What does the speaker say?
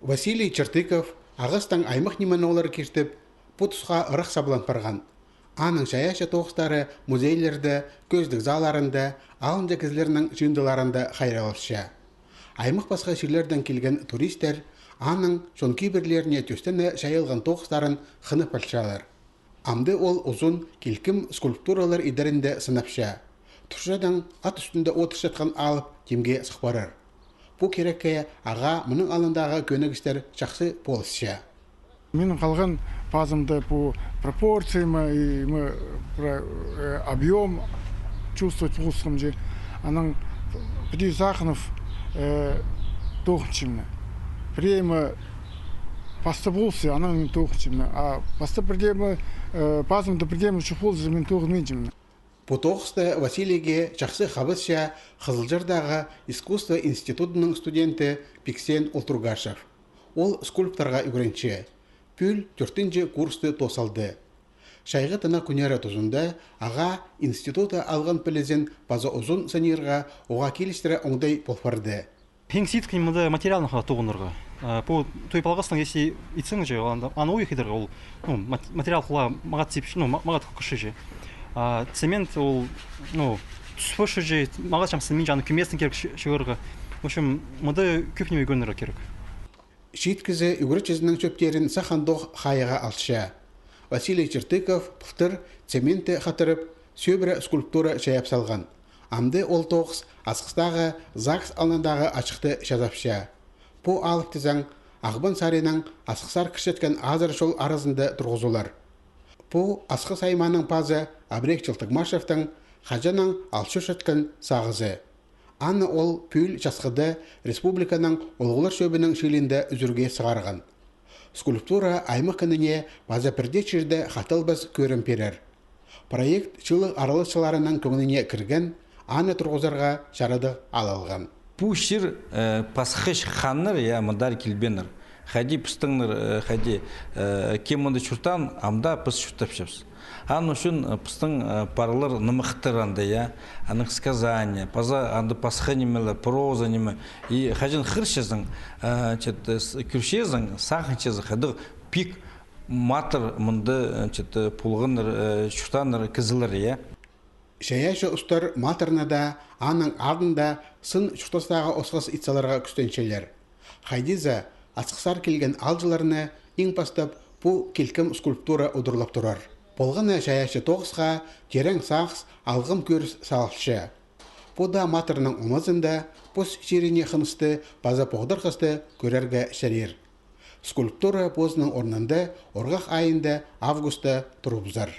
Василий Чертыков ағыстан аймақ немен олар кештіп, бұтысқа ұрық сабылан парған. Аның шаяшы тоғыстары музейлерді, көздік заларында, алынды кізлерінің жүйінділарында қайралыша. Аймақ басқа шерлерден келген туристер аның шонки бірлеріне төстені шайылған тоғыстарын қынып алшалар. Амды ол ұзын келкім скульптуралар идерінде сынапша. Тұршадан ат үстінде отыршатқан алып темге сықпарыр. Бұл керекке аға мұның алындағы көнігістер жақсы болысша. Менің қалған базымда по пропорциям и объем чувствовать лучшим же. Аның при Заханов тоқчимна. Время постабулся, аның тоқчимна. А постабрдема базымда придема чухулзы мен тоқмеджимна. По тоқысты Василийге жақсы қабысша Қызылжардағы искусство институтының студенті Пиксен Олтургашев. Ол скульпторға үйренші. Пүл 4-ші курсты тосалды. Шайғы тына күнері тұзында аға института алған пілізен база ұзын санерға оға келістірі оңдай полфарды. Пеңсит кімді материалныға тоғынырға. По той палғастың есі итсің же, аны ойықидырға ол материал құла мағат сеп, мағат күші же. Цемент ол түспөші же, мағат жамсын мен жаны күместің керек шығырға. В общем, мұды көпнеме көрінірі керек. Шиткізі үгірчізінің чөптерін сақандоқ қайыға алша. Василий Чертыков пұфтыр цементі қатырып, сөбірі скульптура шаяп салған. Амды ол тоғыз асқыстағы ЗАГС алындағы ашықты жазапша. По алықты заң Ағбан сарының асқысар кішеткен азыр жол арызында тұрғызулар. По асқы сайманың пазы Абрек Чылтықмашевтың қажаның алшы шөткен сағызы. Аны ол пүл жасқыды республиканың олғылар шөбінің шелінде үзірге сығарған. Скульптура аймақ күніне база бірде жерде қатылбыз көрім перер. Проект жылы аралысыларының көңініне кірген, аны тұрғызарға жарады алалған. Бұл шыр пасқыш қаныр, мұдар келбенір. Хади пыстыңныр, хади кемонды чуртан, амда пыс чуртапшапс. Ан үшін пыстың паралар нымықтыр анда, аның сказания, паза анды пасха немелі, проза немелі. И хажын хыршезің, күршезің, сақыншезің, хады пик матыр мұнды пулғыныр, чуртаныр, кізілір. Шаяшы ұстар матырнада, аның ардында сын чуртастағы осқас итсаларға күстеншелер. Хайдиза асқысар келген алжыларыны ең бастап бұл келкім скульптура ұдырлап тұрар. Болғаны шаяшы тоғысқа терең сақс алғым көріс салықшы. Бұда матырының омазында бұс жеріне қынысты база поғдар қысты көрерге шәрер. Скульптура бозының орнында орғақ айында августа тұрыпзар.